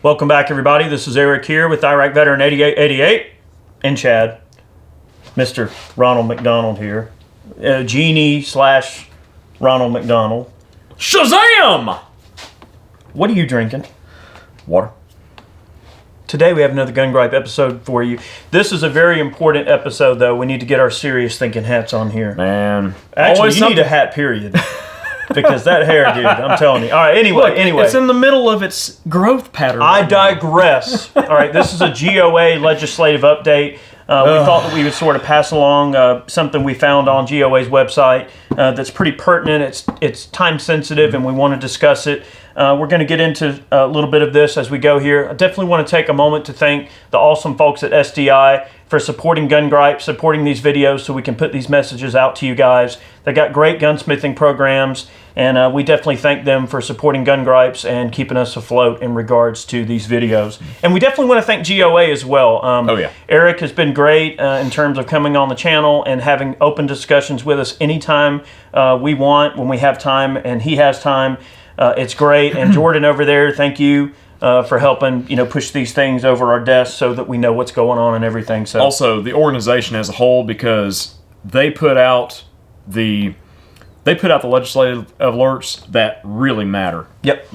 Welcome back, everybody. This is Eric here with Iraq Veteran 8888 and Chad. Mr. Ronald McDonald here. Genie / Ronald McDonald. Shazam! What are you drinking? Water. Today we have another Gun Gripe episode for you. This is a very important episode, though. We need to get our serious thinking hats on here. Man. Actually, you need a hat, period. Because that hair, dude, I'm telling you. All right, anyway. It's in the middle of its growth pattern. I digress. All right, this is a GOA legislative update. We thought that we would sort of pass along something we found on GOA's website that's pretty pertinent. It's time sensitive, and we want to discuss it. We're going to get into a little bit of this as we go here. I definitely want to take a moment to thank the awesome folks at SDI for supporting Gun Gripe, supporting these videos so we can put these messages out to you guys. They got great gunsmithing programs, and we definitely thank them for supporting Gun Gripes and keeping us afloat in regards to these videos. And we definitely want to thank GOA as well. Eric has been great in terms of coming on the channel and having open discussions with us anytime we want, when we have time, and he has time. It's great. And Jordan over there, thank you for helping push these things over our desks so that we know what's going on and everything. So also the organization as a whole, because they put out the legislative alerts that really matter. Yep.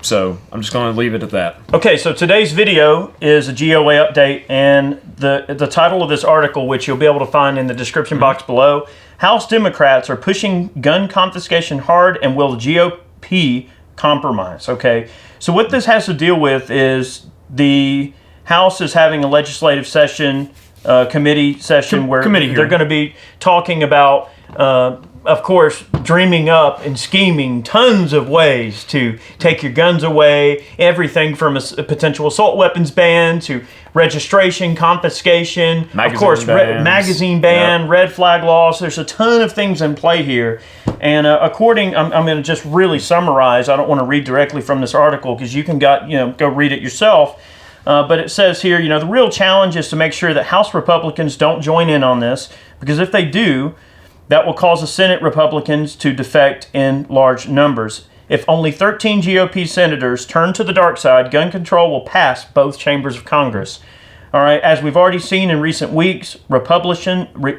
So I'm just going to leave it at that. Okay, so today's video is a GOA update, and the title of this article, which you'll be able to find in the description box below, House Democrats are pushing gun confiscation hard, and will the GOP compromise? Okay, so what this has to deal with is the House is having a legislative session, committee session, where they're going to be talking about of course, dreaming up and scheming tons of ways to take your guns away, everything from a potential assault weapons ban to registration, confiscation, magazine ban, yep. red flag laws. There's a ton of things in play here. And I'm going to just really summarize. I don't want to read directly from this article because you can go read it yourself. But it says here, the real challenge is to make sure that House Republicans don't join in on this, because if they do, that will cause the Senate Republicans to defect in large numbers. If only 13 GOP senators turn to the dark side, gun control will pass both chambers of Congress. All right, as we've already seen in recent weeks, Republicans. I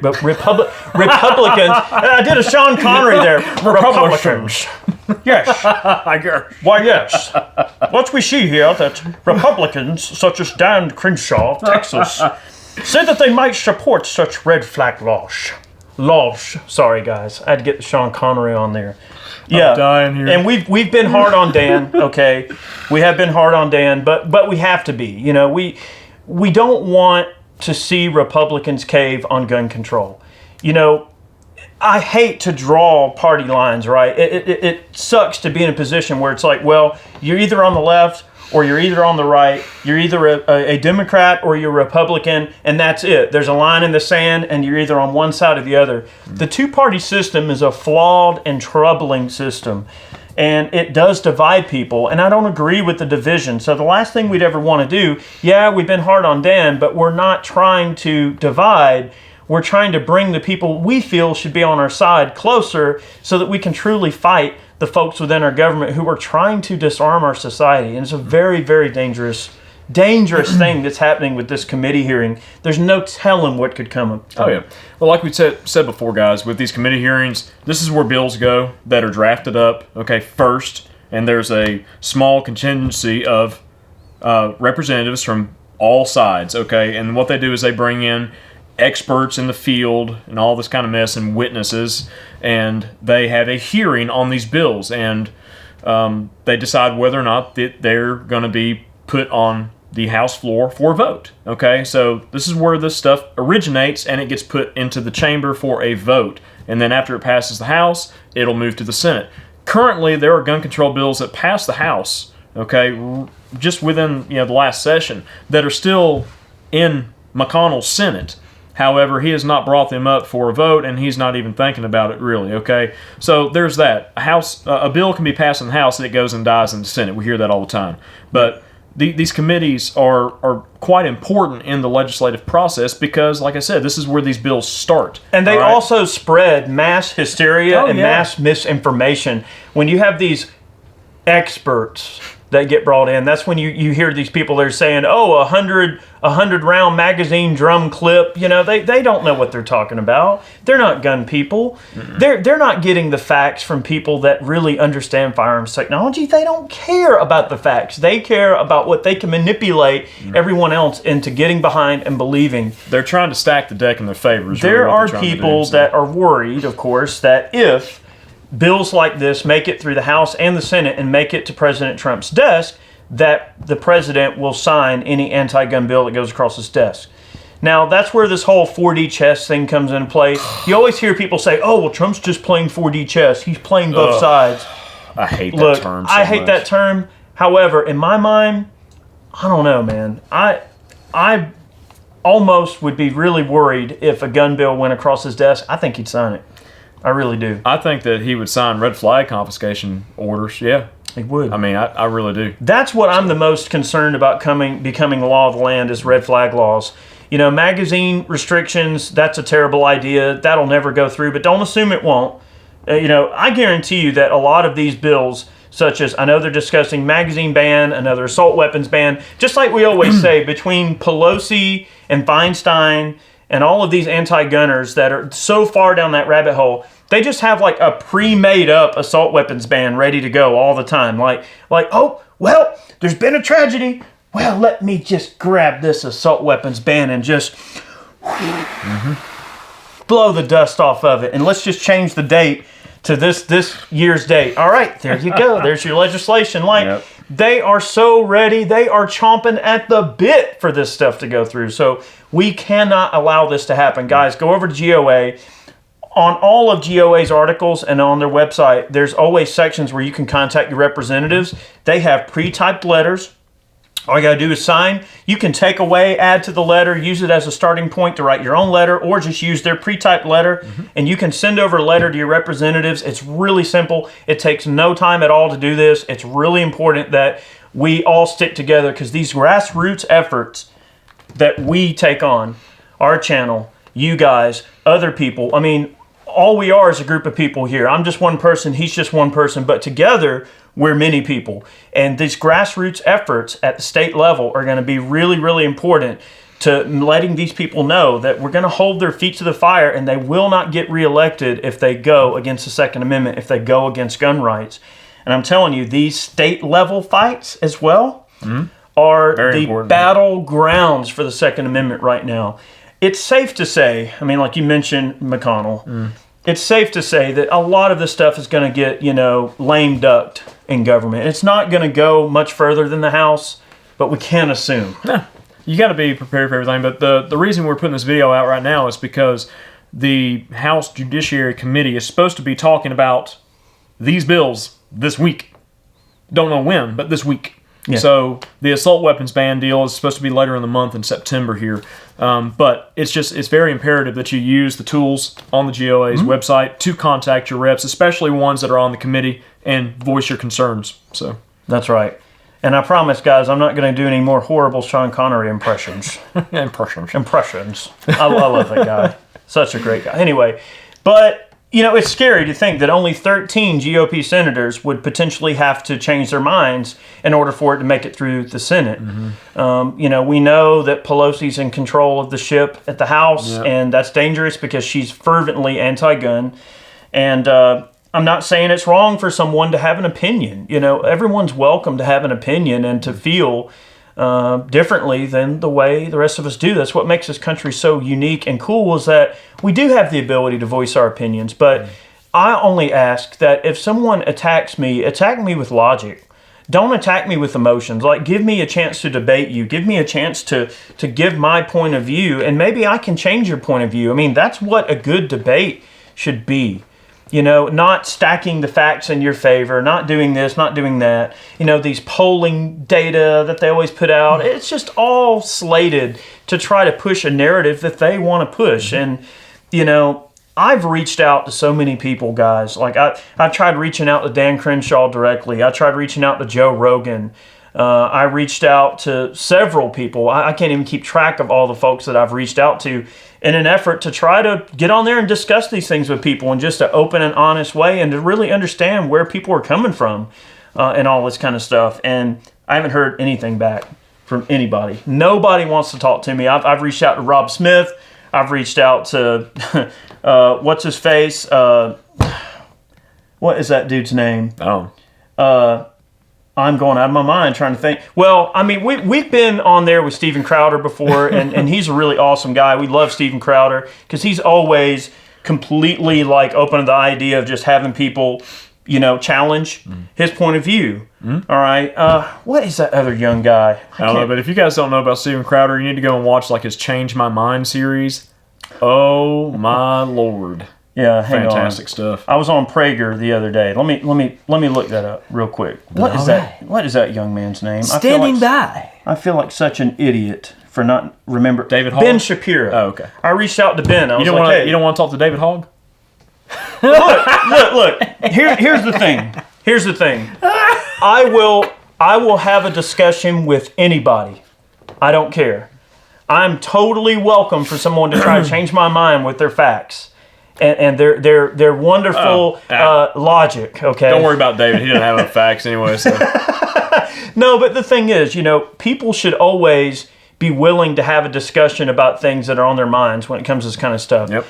did a Sean Connery there. Republicans. Yes. Why, yes. What we see here that Republicans, such as Dan Crenshaw of Texas, said that they might support such red flag laws. Sorry, guys. I had to get the Sean Connery on there. Yeah, I'm dying here. And we've been hard on Dan. Okay, we have been hard on Dan, but we have to be. We don't want to see Republicans cave on gun control. I hate to draw party lines. Right? It sucks to be in a position where it's like, well, you're either on the left or you're either on the right. You're either a Democrat or you're a Republican, and that's it. There's a line in the sand, and you're either on one side or the other. The two-party system is a flawed and troubling system, and it does divide people, and I don't agree with the division. So the last thing we'd ever want to do, we've been hard on Dan, but we're not trying to divide. We're trying to bring the people we feel should be on our side closer so that we can truly fight the folks within our government who are trying to disarm our society. And it's a very, very dangerous thing that's happening with this committee hearing. There's no telling what could come of it. Oh, yeah. Well, like we said before, guys, with these committee hearings, this is where bills go that are drafted up, first, and there's a small contingency of representatives from all sides, and what they do is they bring in experts in the field and all this kind of mess and witnesses, and they have a hearing on these bills, and they decide whether or not they're going to be put on the House floor for a vote. So this is where this stuff originates, and it gets put into the chamber for a vote, and then after it passes the House, it'll move to the Senate. Currently, there are gun control bills that pass the House, just within the last session, that are still in McConnell's Senate. However, he has not brought them up for a vote, and he's not even thinking about it, really, So there's that. A bill can be passed in the House, and it goes and dies in the Senate. We hear that all the time. But these committees are quite important in the legislative process because, like I said, this is where these bills start. And they also spread mass hysteria mass misinformation. When you have these experts that get brought in. That's when you hear these people that are saying, oh, a 100 round magazine drum clip. You know, they don't know what they're talking about. They're not gun people. They're not getting the facts from people that really understand firearms technology. They don't care about the facts. They care about what they can manipulate everyone else into getting behind and believing. They're trying to stack the deck in their favor. There are people that are worried, of course, that if bills like this make it through the House and the Senate and make it to President Trump's desk, that the president will sign any anti-gun bill that goes across his desk. Now, that's where this whole 4D chess thing comes into play. You always hear people say, oh, well, Trump's just playing 4D chess. He's playing both sides. I hate that term so I hate that term. However, in my mind, I don't know, man. I almost would be really worried if a gun bill went across his desk. I think he'd sign it. I really do. I think that he would sign red flag confiscation orders. Yeah. He would. I mean, I really do. That's what I'm the most concerned about becoming the law of the land is red flag laws. You know, magazine restrictions, that's a terrible idea. That'll never go through, but don't assume it won't. You know, I guarantee you that a lot of these bills, such as, I know they're discussing magazine ban, another assault weapons ban, just like we always say, between Pelosi and Feinstein and all of these anti-gunners that are so far down that rabbit hole, they just have like a pre-made up assault weapons ban ready to go all the time. Like, oh, well, there's been a tragedy. Well, let me just grab this assault weapons ban and just blow the dust off of it. And let's just change the date to this year's date. All right, there you go. There's your legislation. Like, They are so ready. They are chomping at the bit for this stuff to go through. So we cannot allow this to happen. Guys, go over to GOA. On all of GOA's articles and on their website, there's always sections where you can contact your representatives. They have pre-typed letters. All you got to do is sign. You can take away, add to the letter, use it as a starting point to write your own letter, or just use their pre-typed letter, and you can send over a letter to your representatives. It's really simple. It takes no time at all to do this. It's really important that we all stick together because these grassroots efforts that we take on, our channel, you guys, other people, I mean, all we are is a group of people here. I'm just one person, he's just one person, but together we're many people. And these grassroots efforts at the state level are going to be really, really important to letting these people know that we're going to hold their feet to the fire and they will not get reelected if they go against the Second Amendment, if they go against gun rights. And I'm telling you, these state level fights as well are very the battlegrounds for the Second Amendment right now. It's safe to say, I mean, like you mentioned McConnell, it's safe to say that a lot of this stuff is going to get, lame ducked in government. It's not going to go much further than the House, but we can't assume. No, you got to be prepared for everything. But the reason we're putting this video out right now is because the House Judiciary Committee is supposed to be talking about these bills this week. Don't know when, but this week. Yeah. So the assault weapons ban deal is supposed to be later in the month in September here. But it's very imperative that you use the tools on the GOA's website to contact your reps, especially ones that are on the committee, and voice your concerns. So that's right. And I promise, guys, I'm not going to do any more horrible Sean Connery impressions. Impressions. I love that guy. Such a great guy. Anyway, but it's scary to think that only 13 GOP senators would potentially have to change their minds in order for it to make it through the Senate. We know that Pelosi's in control of the ship at the House, and that's dangerous because she's fervently anti-gun. And I'm not saying it's wrong for someone to have an opinion. Everyone's welcome to have an opinion and to feel differently than the way the rest of us do. That's what makes this country so unique and cool, is that we do have the ability to voice our opinions. But I only ask that if someone attacks me, attack me with logic. Don't attack me with emotions. Like, give me a chance to debate you. Give me a chance to give my point of view, and maybe I can change your point of view. I mean, that's what a good debate should be. Not stacking the facts in your favor, not doing this, not doing that. These polling data that they always put out, it's just all slated to try to push a narrative that they want to push. And, I've reached out to so many people, guys. Like, I've tried reaching out to Dan Crenshaw directly. I tried reaching out to Joe Rogan. I reached out to several people. I can't even keep track of all the folks that I've reached out to in an effort to try to get on there and discuss these things with people in just an open and honest way and to really understand where people are coming from. and all this kind of stuff. And I haven't heard anything back from anybody. Nobody wants to talk to me. I've reached out to Rob Smith. I've reached out to what's his face? What is that dude's name? I'm going out of my mind trying to think. Well, I mean, we've been on there with Steven Crowder before, and he's a really awesome guy. We love Steven Crowder because he's always completely like open to the idea of just having people, challenge his point of view. All right. What is that other young guy? I don't know, but if you guys don't know about Steven Crowder, you need to go and watch like his Change My Mind series. Oh my Lord. Yeah, hang fantastic on. stuff. I was on Prager the other day. Let me look that up real quick. What is that young man's name? Standing by. I feel like such an idiot for not remember. David Hogg? Ben Shapiro. Oh, okay. I reached out to Ben. You don't want to talk to David Hogg? Look. Here's the thing. Here's the thing. I will have a discussion with anybody. I don't care. I'm totally welcome for someone to try to change my mind with their facts. And their wonderful logic, okay? Don't worry about David. He doesn't have enough facts anyway. So. No, but the thing is, people should always be willing to have a discussion about things that are on their minds when it comes to this kind of stuff. Yep.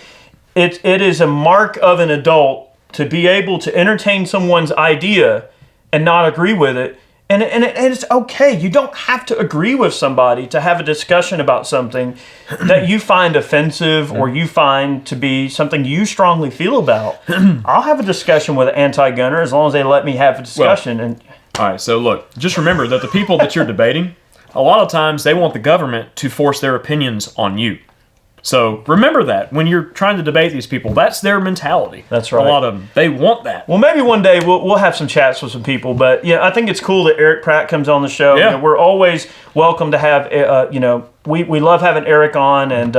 It is a mark of an adult to be able to entertain someone's idea and not agree with it. And it's okay. You don't have to agree with somebody to have a discussion about something that you find offensive or you find to be something you strongly feel about. I'll have a discussion with an anti-gunner as long as they let me have a discussion. All right, so look, just remember that the people that you're debating, a lot of times they want the government to force their opinions on you. So remember that when you're trying to debate these people, that's their mentality. That's right. A lot of them, they want that. Well, maybe one day we'll have some chats with some people, but I think it's cool that Eric Pratt comes on the show. Yeah. We're always welcome to have, we love having Eric on, and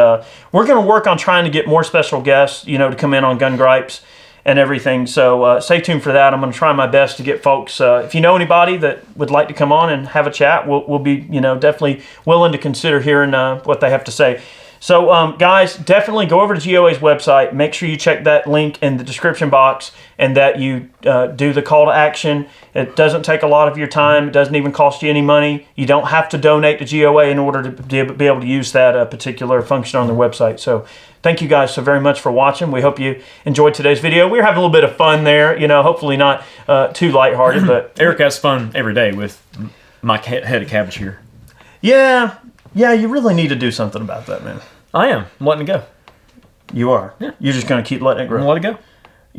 we're going to work on trying to get more special guests, to come in on Gun Gripes and everything. So stay tuned for that. I'm going to try my best to get folks. If you know anybody that would like to come on and have a chat, we'll be, definitely willing to consider hearing what they have to say. So, guys, definitely go over to GOA's website. Make sure you check that link in the description box and that you do the call to action. It doesn't take a lot of your time. It doesn't even cost you any money. You don't have to donate to GOA in order to be able to use that particular function on their website. So, thank you guys so very much for watching. We hope you enjoyed today's video. We were having a little bit of fun there. Hopefully not too lighthearted, but Eric has fun every day with my head of cabbage here. Yeah, you really need to do something about that, man. I am. I'm letting it go. You are? Yeah. You're just going to keep letting it grow? I'm going to let it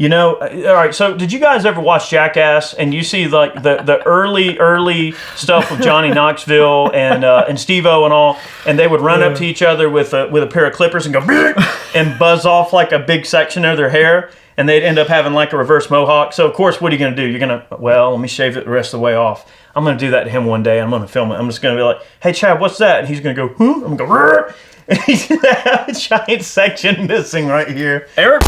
go. All right, so did you guys ever watch Jackass and you see like the early stuff with Johnny Knoxville and Steve-O and all, and they would run up to each other with a pair of clippers and go and buzz off like a big section of their hair, and they'd end up having like a reverse mohawk. So of course, what are you going to do? You're going to, let me shave it the rest of the way off. I'm going to do that to him one day. I'm going to film it. I'm just going to be like, hey, Chad, what's that? And he's going to go, huh? I'm going to go, rrr. And he's going to have a giant section missing right here. Eric,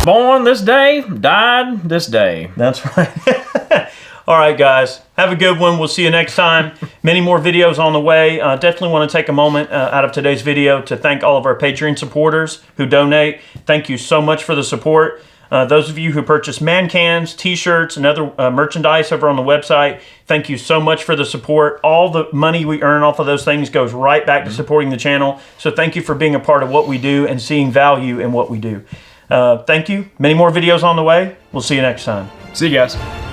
born this day, died this day. That's right. All right, guys. Have a good one. We'll see you next time. Many more videos on the way. Definitely want to take a moment out of today's video to thank all of our Patreon supporters who donate. Thank you so much for the support. Those of you who purchase man cans, t-shirts, and other merchandise over on the website, thank you so much for the support. All the money we earn off of those things goes right back to supporting the channel. So thank you for being a part of what we do and seeing value in what we do. Thank you. Many more videos on the way. We'll see you next time. See you guys.